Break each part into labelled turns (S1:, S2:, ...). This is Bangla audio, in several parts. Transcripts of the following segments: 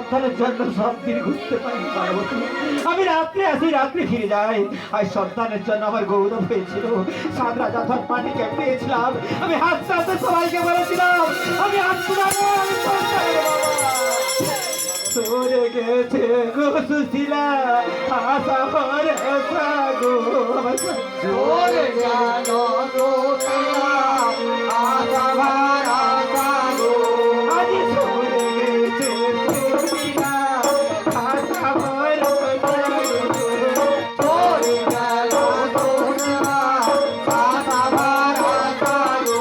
S1: সন্তানের জন্য সব দিন ঘুরতে পারি পার্বতী। আমি রাত্রে আসি, রাত্রে ফিরে যাই। আজ সন্তানের জন্য আমার গৌরব হয়েছিল। সাদরা যখন পানিকে পেয়েছিলাম, আমি হাত চালতে সবাইকে বলেছিলাম আমি আত্মরাগ, আমি সন্তানের বাবা। সরে গেছে গো সুশীলা, আশা ভরসা গো আমার
S2: সরে গেল সুশীলা, আশা ভরসা গো।
S1: আজ সরে গেছে সুশীলা, আশা ভরসা গো।
S2: সরে গেল সুশীলা, আশা ভরসা গো।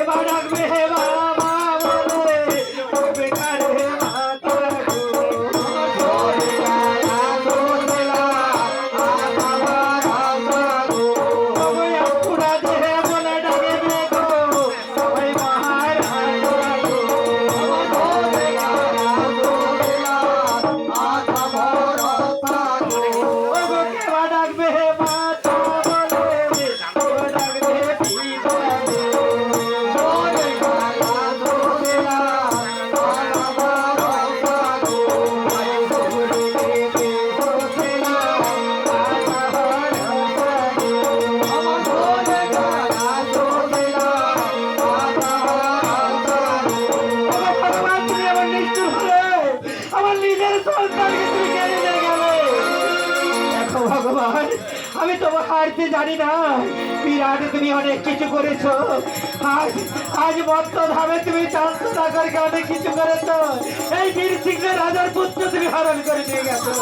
S1: এবার ডাকবে হে বাবা বলে, বেকার হে মাতা গো।
S2: সরে গেল সুশীলা, আশা ভরসা গো।
S1: আমি আপুরা দেহে বলে ডাকবে গো, সবাই বাহার আলো গো।
S2: সরে গেল সুশীলা, আশা ভরসা গো।
S1: ওগো কেবা ডাকবে হে মাতা বলে, কেবা ডাকবে হে পিতা গো।
S2: সরে গেল সুশীলা, আশা ভরসা গো।
S1: সরে গেছে সুশীলা, আশা ভরসা গো।
S2: আমার সরে গেল সুশীলা, আশা ভরসা গো।
S1: ওগো ভগবান, তুমি আমার নিষ্ঠুর হলে, আমার নিজের সন্তানকে তুমি কেড়ে নিয়ে গেলে। দেখো ভগবান, আমি তোমার হারতে জানি না। বিরাট তুমি অনেক কিছু করেছো। আজ আজ মত্ত ধামে তুমি চান্ত নাগরকে অনেক কিছু করেছো। এই বীর সিংহ রাজার পুত্র তুমি হরণ করে নিয়ে গেছো।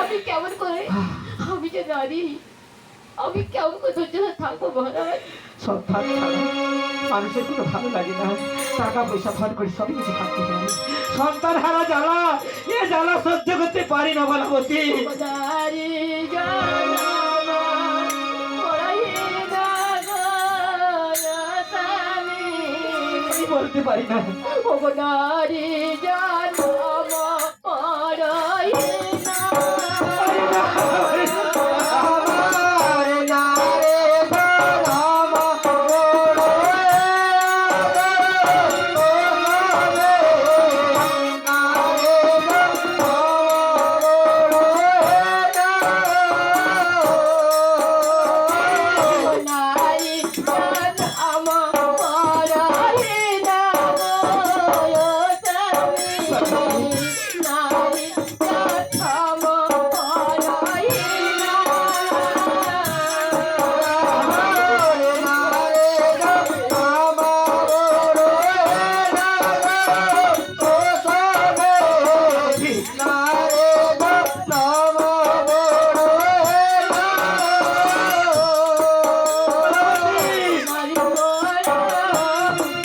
S3: আমি কেমন করে, আমি যে জানি আমি কেমন করে তোর জন্য থাকবো মহারাজ।
S1: সন্তান ছাড়া মানুষের কোনো ভালো লাগে না। টাকা পয়সা ধর করে সবই কিছু থাকতে পারে, সন্তান হারা জ্বালা, এ জ্বালা সহ্য করতে পারি না বলবতী।
S3: দারি জানামা পড়াইয়ে না গো স্বামী,
S1: আমি বলতে পারি না।
S3: ও গো নারী জানামা পড়াইয়ে না।
S2: আমার নারে ধরম বড় নারে
S3: নারী জানামা পড়াইয়ে না গো স্বামী, নারী জানামা পড়াইয়ে না। নারী বড় লাগো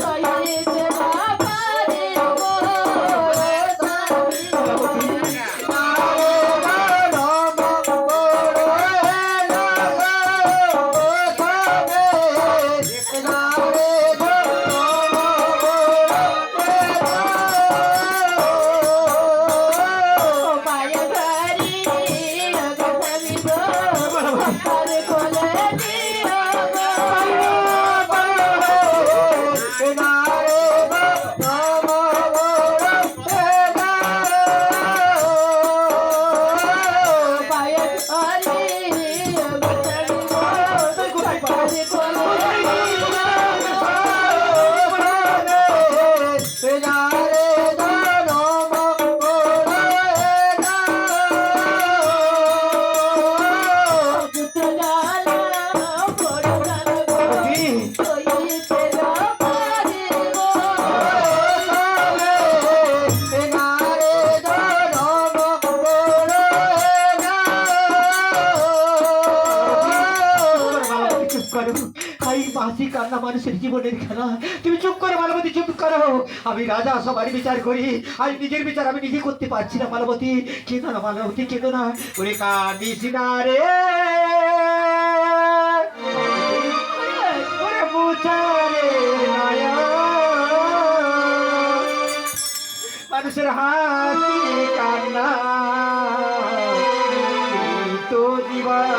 S3: সইতে না পারে গো স্বামী। পায়ে ধরি গগনি গো হাতে কোলে দিও গো। পায়ে ধরি গগনি গো হাতে কোলে দিও পুত্র গালা বড় গালা গো সইতে না পারে গো।
S1: চুপ করো, এই মাসি কান্না মানুষের জীবনের খেলা। তুমি চুপ করো মালবতী, চুপ করো। আমি রাজা, সবারই বিচার করি, আজ নিজের বিচার আমি নিজে করতে পারছি না। মালবতী কেঁদো না, মালবতী কেঁদো না। ওরে কাঁদিস না রে, ওরে মুছারে নয়ন। মানুষের হাসি কান্না তো জীবন।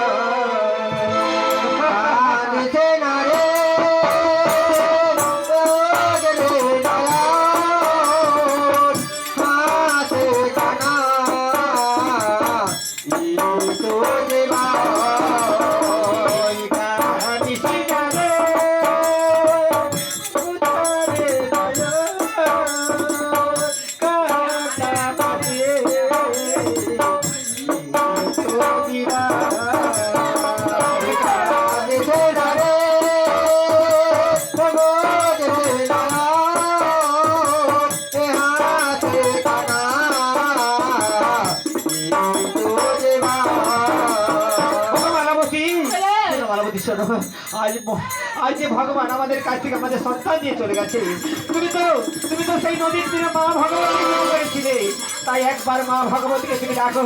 S1: আজ যে ভগবান আমাদের কাছ থেকে আমাদের সন্তান দিয়ে চলে গেছে, তুমি তো সেই নদীর তীরে মা ভগবতীকে পুজো করেছিলে, তাই একবার মা ভগবতীকে তুমি ডাকো।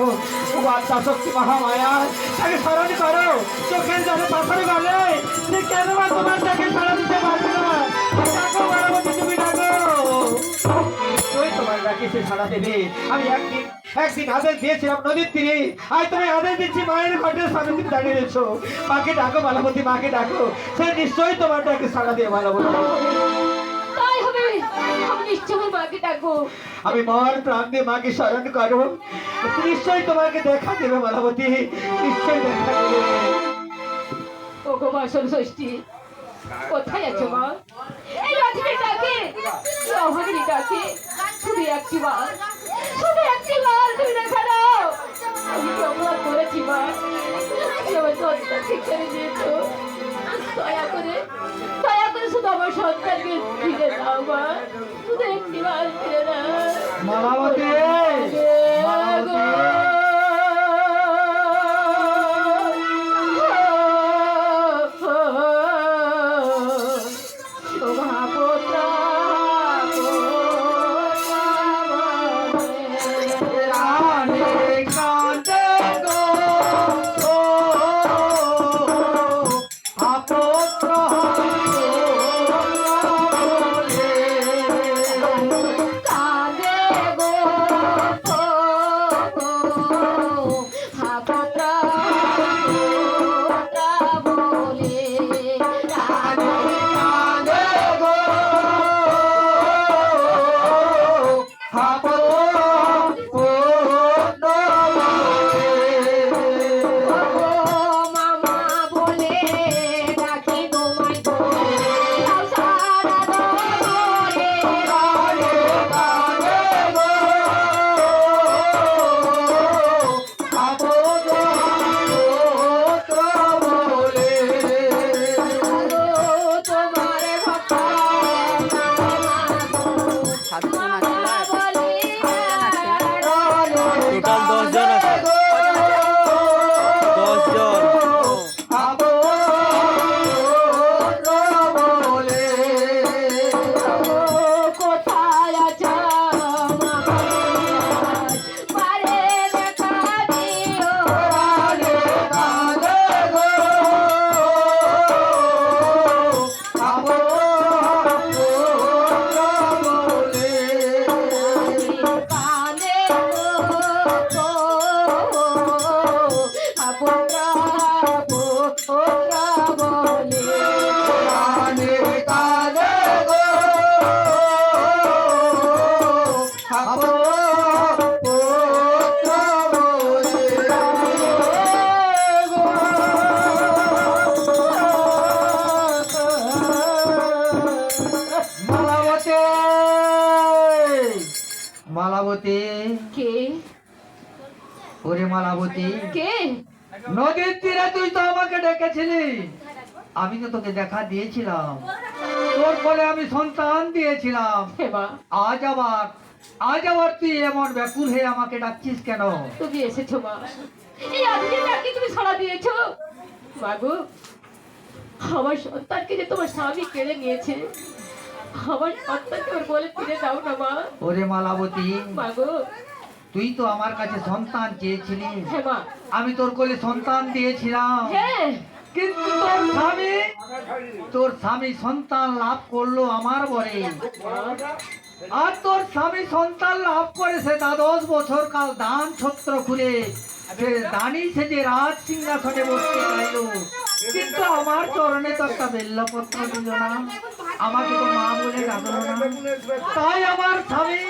S1: ও আত্মা শক্তি মহামায়া, তাকে স্মরণ করো। চোখের জলে পাথর গলে সে কেন বা তোমার তাকে সারা দিতে পারবে না? ডাকো ভগবতী, তুমি ডাকো, নিশ্চয়ই তোমার ডাকে সে সারা দেবে। আমি একদিন আদেশ দিয়েছিলাম নদীর তীরে, আজ তুমি আদেশ দিচ্ছি মায়ের ঘটের সামনে তুমি দাঁড়িয়ে রয়েছো। মাকে ডাকো মালাবতী, মাকে ডাকো, সে নিশ্চয়ই তোমার ডাকে সারা দিয়ে মালাবতী।
S3: তাই হবে, আমি নিশ্চয়ই মাকে ডাকবো।
S1: আমি মন প্রাণ দিয়ে মাকে স্মরণ করো, নিশ্চয়ই তোমাকে দেখা দেবে মালাবতী, নিশ্চয়ই দেখা দেবে।
S3: ওগো বাসন ষষ্ঠী, কোথায় আছো মা? এই রাত্রে ডাকে, এই অভাগিনী ডাকে, শুধু একটি বার তুমি দেখা দাও। আমি কি অপরাধ করেছি মা? তুমি আমার সন্তানকে ছেড়ে দিয়েছো, দয়া করে শুধু আমার সন্তানকে ফিরে দাও মা, শুধু একটি বার ফিরে দাও।
S1: মালাবতী, মালাবতী,
S3: কে?
S1: ওরে মালাবতী,
S3: কে?
S1: নদীর তীরে তুই তো আমাকে ডেকেছিলি, আমি তো তোকে দেখা দিয়েছিলাম, তোর পরে আমি সন্তান দিয়েছিলাম।
S3: হে মা,
S1: আজ আবার তুই এমন ব্যাকুল হয়ে আমাকে ডাকছিস কেন?
S3: তুমি এসেছো মা, এই আজকে ডাকে তুমি সাড়া দিয়েছো। মাগো, আমার সন্তানকে যে তোমার স্বামী কেড়ে নিয়েছে, আমার সন্তানকে ওর বলে ফিরে দাও না মা।
S1: ওরে মালাবতী,
S3: মাগো,
S1: তুই তো আমার কাছে সন্তান চেয়েছিলি,
S3: হ্যাঁ মা,
S1: আমি তোর কোলে সন্তান দিয়েছিলাম,
S3: হ্যাঁ,
S1: কিন্তু তোর স্বামী সন্তান লাভ করলো আমার বরে। আর তোর স্বামী সন্তান লাভ করেছে 10 বছর কাল দান ছত্র খুলে সে দানি সেজে রাজ সিংহাসনে বসতে চাইল, কিন্তু আমার চরণে তো একটা বেল্লপত্র দিল না, আমাকে তো মা বলে ডাকলো না। তাই আমার স্বামী,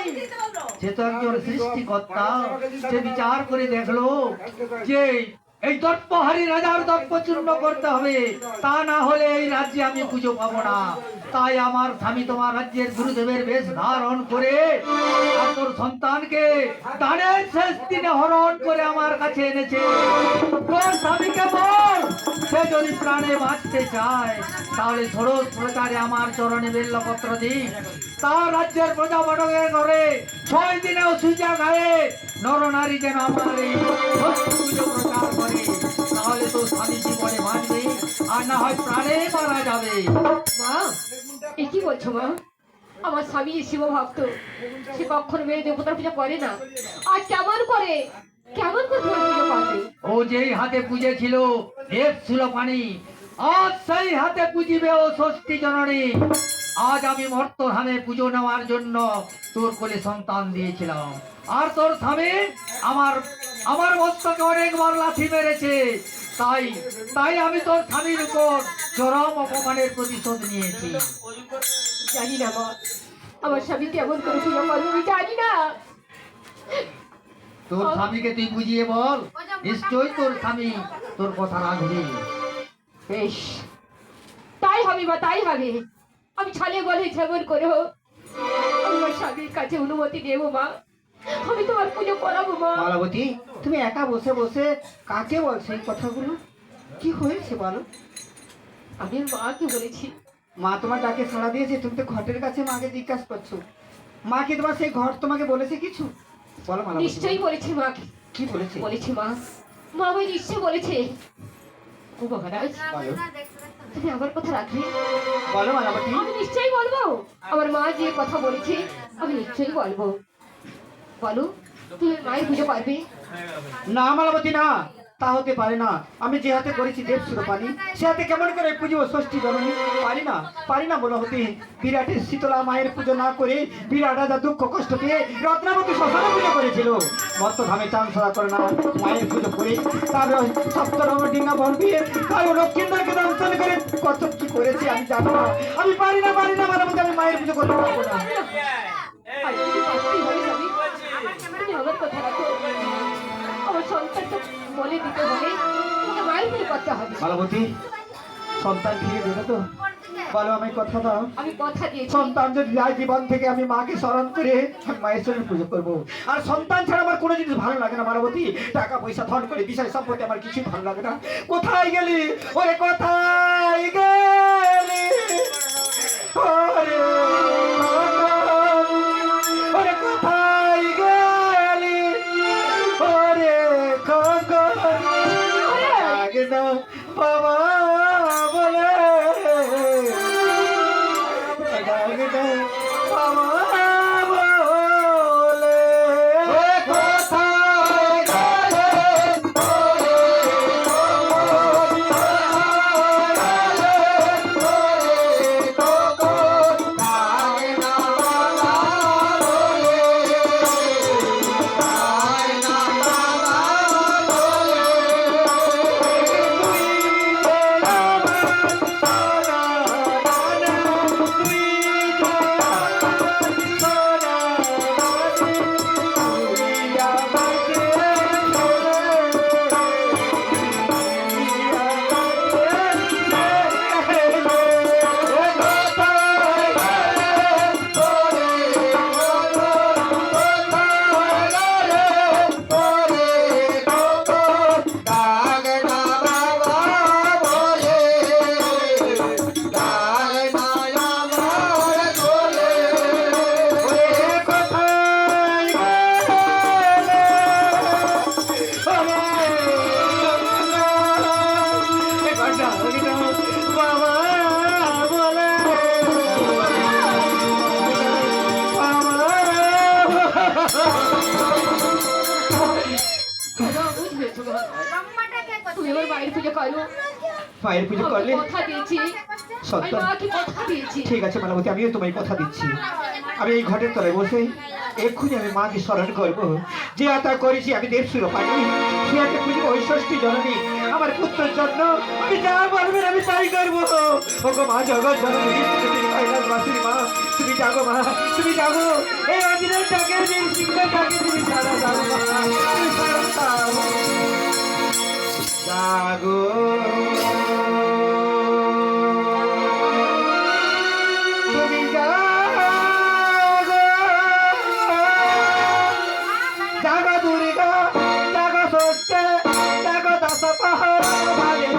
S1: সে তো একজন সৃষ্টিকর্তা, সে বিচার করে দেখলো যে এই দর্পহারী রাজার দর্প চূর্ণ করতে হবে, তা না হলে এই রাজ্যে আমি পুজো পাবো না। তাই আমার স্বামী তোমার রাজ্যের গুরুদেবের বেশ ধারণ করে আর তোর সন্তানকে দানের শেষ দিনে হরণ করে আমার কাছে এনেছে। তোর স্বামীকে বল, সে যদি প্রাণে বাঁচতে চায় তাহলে ষোড়শ প্রচারে আমার চরণে বেল্লপত্র দিই, তার রাজ্যের প্রজা বড়কে করে 6 দিনেও সুজা গায়ে নরনারী যেন আমার এই পুজো প্রচার করে, তাহলে তো স্বামী জীবনে বাঁচবে
S2: আর না হয় প্রাণে মারা যাবে।
S3: মা এ কি বলছো মা? আমার স্বামী শিব ভক্ত, সে কখনো মেয়ে দেবতার পূজা করে না, আর কেমন করে তোমার পুজো করবে?
S2: ও যেই হাতে পুজেছিল দেব সুলপানি, আজ সেই হাতে পুজিবে ও ষষ্ঠী জননী। আজ আমি মর্তধামে পুজো নেওয়ার জন্য তোর কোলে সন্তান দিয়েছিলাম, আর তোর স্বামী আমার মস্তকে অনেকবার লাথি মেরেছে। তাই তাই আমি তোর স্বামীর উপর চরম অপমানের প্রতিশোধ নিয়েছি।
S3: জানি না মা, আমার স্বামী কেমন করে পুজো করবে আমি জানি না।
S2: তোর স্বামীকে তুই বুঝিয়ে বল, নিশ্চয়ই তোর স্বামী তোর কথা রাখবে।
S3: বেশ, তাই হবে মা, তাই হবে। আমি ছালে বলে যেমন করে হোক আমি আমার স্বামীর কাছে অনুমতি দেবো মা, আমি তোমার পুজো করাবো মা।
S1: মালাবতী, তুমি একা বসে বসে কাকে বলছো এই কথাগুলো? কি হয়েছে বলো?
S3: আমি ওর মাকে বলেছি।
S1: মা তোমার ডাকে সাড়া দিয়েছে? তুমি তো ঘটের কাছে মাকে জিজ্ঞাসা করছো। মা কি তোমার সেই ঘর তোমাকে বলেছে কিছু? বলো মালাবতী,
S3: নিশ্চয়ই বলেছি মাকে,
S1: কি বলেছে?
S3: বলেছি মা, মা আমায় নিশ্চয় বলেছে। ও মহারাজ,
S1: বলো
S3: তুমি আমার কথা রাখবে?
S1: বলো মালাবতী।
S3: আমি নিশ্চয়ই বলবো, আমার মা যে কথা বলেছে আমি নিশ্চয়ই বলবো। বলো, তুমি মায়ের পুজো পারবে?
S1: না মালাবতী, না, তা হতে পারে না। আমি যে হাতে করেছি দেব সুরপানি, সে হাতে কেমন করে পুজো ষষ্ঠী জননী? পারি না বলো হতে। বিরাটের শীতলা মায়ের পুজো না করে বিরাট রাজা দুঃখ কষ্ট পেয়ে রত্নাবতী শ্মশানে পুজো করেছিল। মর্তধামে চান সারা করে না মায়ের পুজো করে, তার সপ্তরঙ্গ ডিঙ্গা বন দিয়ে তার লক্ষ্মীন্দরকে দর্শন করে কত কি করেছে আমি জানো না। আমি পারি না মালাবতী, আমি মায়ের পুজো করতে পারবো না।
S3: আর যদি পারতেই হয় স্বামী, তুমি আমার কথা রাখো। আমার সন্তানটা বলে দিতে হলে তোমাকে মায়ের পুজো করতে হবে।
S1: মালাবতী, সন্তান ফিরে দেবে তো? বলো, আমি কথা দাও।
S3: আমি কথা দিয়েছি।
S1: সন্তান যদি যায় জীবন থেকে, আমি মাকে স্মরণ করে আমি মায়ের সঙ্গে পুজো করবো। আর সন্তান ছাড়া আমার কোনো জিনিস ভালো লাগে না মালাবতী। টাকা পয়সা ধন করে বিষয় সম্পত্তি আমার কিছুই ভালো লাগে না। কোথায় গেলি ওরে, কোথায় গেলি ওরে, ওরে কোথায় গেলি ওরে খোকন, লাগে না বাবা বলে, লাগে না বাবা বলে। কোথায় গেলে
S3: বাবা, বুঝেছো মা? তুমি আমার মায়ের পুজো করো।
S1: মায়ের পুজো
S3: আমি
S1: করলে
S3: কথা দিয়েছি, আমি
S1: সন্তান।
S3: মাকে কথা দিয়েছি।
S1: ঠিক আছে মালাবতী, আমিও তোমায় কথা দিচ্ছি। আমি এই ঘটের তলায় বসে এক্ষুনি আমি মাকে স্মরণ করবো। যে আতা করেছি আমি দেব সুরপানি, সে হাতে পুজো ওই ষষ্ঠী জননী। আমার পুত্রের জন্য আমি যা বলবেন আমি তাই করবো। ও গো মা জগৎ জননী, তুমি কৈলাসবাসীর মা, তুমি জাগো মা, তুমি জাগো। এই অদিনের ডাকে দিন সিংহের ডাকে তুমি সারা দাও মা, তুমি সারা দাও। জাগো তুমি জাগো, জাগো দুর্গা, জাগো ষষ্ঠী, জাগো দশ পাহাড় ভালে।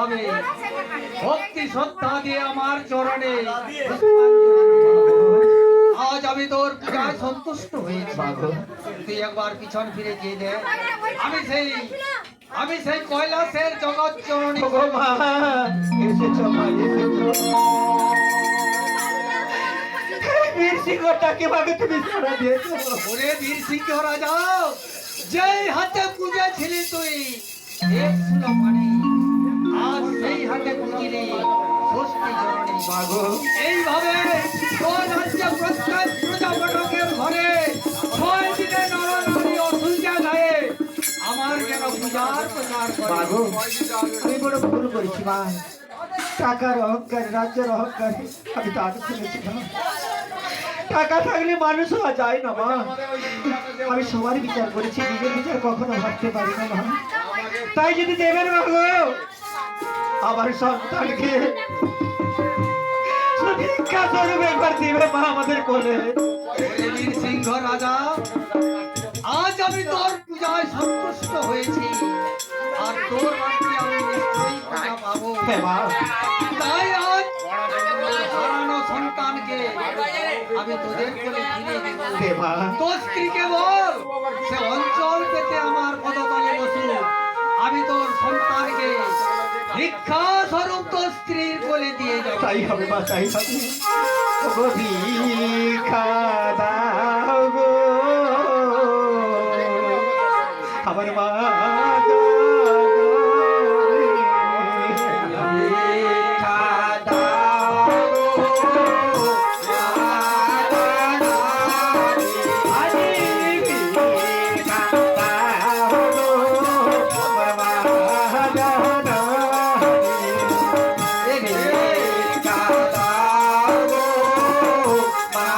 S2: ভাবে ভক্তি শ্রদ্ধা দিয়ে আমার চরণে আজ আমি তোর পূজায় সন্তুষ্ট হয়েছি। তুই একবার পিছন ফিরে গিয়ে দেখ, আমি সেই কৈলাসের জগৎ জননী।
S1: ওগো মা, এসেছো মা, এসেছো। বীর সিংহটাকে ভাবে তুমি সারা দিয়েছো।
S2: ওরে বীর সিংহ রাজা, যেই হাতে পূজা ছিলি তুই দেখছিল পানি, আজ সেই হাতে পুজিলি ষষ্ঠী জননী।
S1: মাগো,
S2: এইভাবে তোর রাজ্যে প্রত্যেক প্রজাপটকের ঘরে 6 দিনে নরনারী অসুলকা গায়ে আমার যেন পূজার প্রচার করে।
S1: মাগো, আমি বড় ভুল করেছি মা। টাকার অহংকার, রাজ্যের অহংকার আমি দান করেছিলাম। টাকা থাকলে মানুষ হওয়া যায় না মা। আমি সবার বিচার করেছি, নিজের বিচার কখনো ভাবতে পারি না মা। তাই যদি দেবেন মাগো আমার সন্তানকে ভিক্ষা স্বরূপ একবার দিবে মা আমাদের কোলে।
S2: ওরে বীর সিংহ রাজা, আজ আমি তোর পূজায় সন্তুষ্ট হয়েছি, আর তোর রাজ্যে আমি নিশ্চয়ই পূজা পাবো।
S1: হ্যাঁ মা,
S2: তাই আজ হারানো সন্তানকে আমি তোদের কোলে ফিরিয়ে দেব।
S1: হ্যাঁ মা,
S2: তোর স্ত্রীকে বল সে অঞ্চল পেতে আমার পদতলে বসু, আমি তোর সন্তানকে ভিক্ষা স্বরূপ তোর স্ত্রীর কোলে দিয়ে যাব।
S1: তাই হবে মা, তাই হবে। ওগো ভিক্ষা দাও গো আমার মা, ভিক্ষা দাও গো আরে ভিক্ষা দাও গো আমার মা, ভিক্ষা দাও গো মা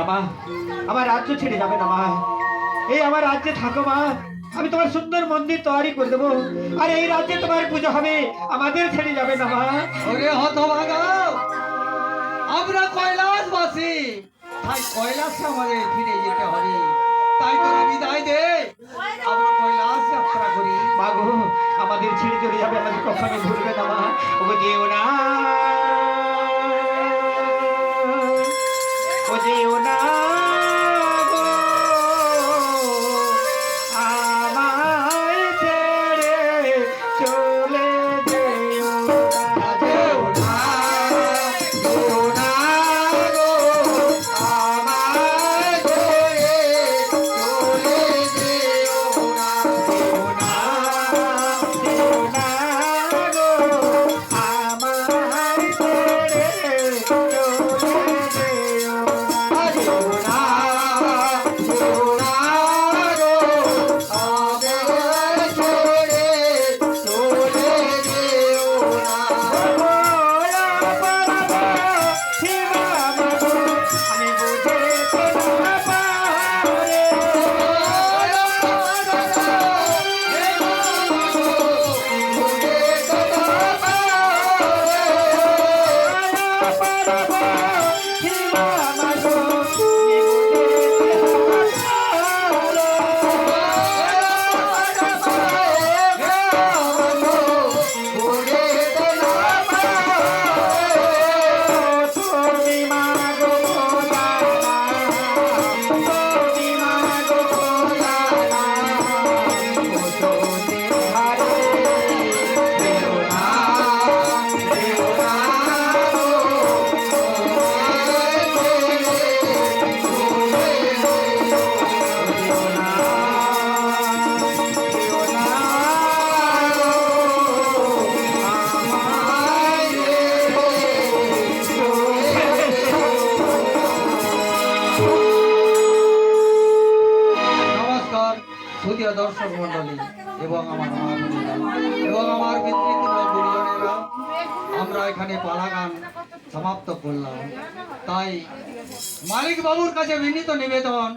S1: মা, আমার রাজ্য ছেড়ে যাবে না মা। এই আমার রাজ্যে থাকো মা, আমি তোমার সুন্দর মন্দির তৈরি করে দেবো, আর এই রাজ্যে তোমার পুজো হবে, আমাদের ছেড়ে যাবে না মা।
S2: ওরে হতভাগা, আমরা কৈলাসবাসী, তাই কৈলাসে আমাদের ফিরে যেতে হবে। তাই তোরা বিদায় দে, আমরা কৈলাস যাত্রা করি।
S1: মা গো, আমাদের ছেড়ে চলে যাবে, আমাদের কখনো ভুলবে না মা। ও যেও না, ও যেও না গো, আমায় ছেড়ে চলে যেও না। যেও না, যেও না গো, আমায় ছেড়ে চলে যেও না। যেও না, যেও না গো, আমায় ছেড়ে চলে যেও না। যেও না, যেও না গো, আমায় ছেড়ে চলে যেও না। আমি বুঝে না পারে,
S2: নমস্কার সুধীয় দর্শক মন্ডলী এবং আমার মা বোনেরা এবং আমার পিতৃতুল্য গুরুজনেরা, আমরা এখানে পালা গান সমাপ্ত করলাম। তাই মালিক বাবুর কাছে বিনীত নিবেদন,